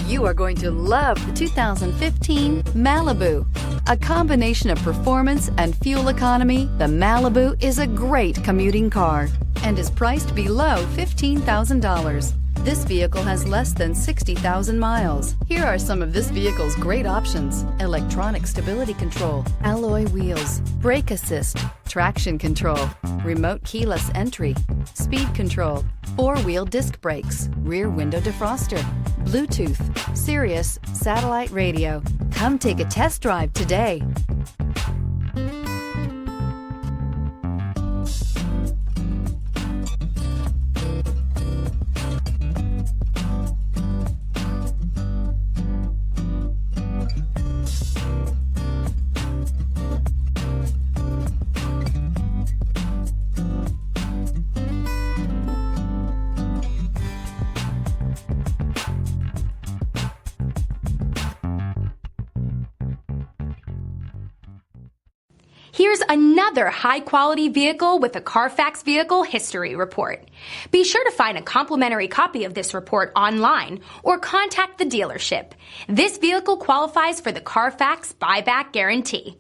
You are going to love the 2015 Malibu. A combination of performance and fuel economy, the Malibu is a great commuting car and is priced below $15,000. This vehicle has less than 60,000 miles. Here are some of this vehicle's great options: electronic stability control, alloy wheels, brake assist, traction control, remote keyless entry, speed control, four-wheel disc brakes, rear window defroster, Bluetooth, Sirius satellite radio. Come take a test drive today. Here's another high-quality vehicle with a CARFAX Vehicle History Report. Be sure to find a complimentary copy of this report online or contact the dealership. This vehicle qualifies for the CARFAX Buyback Guarantee.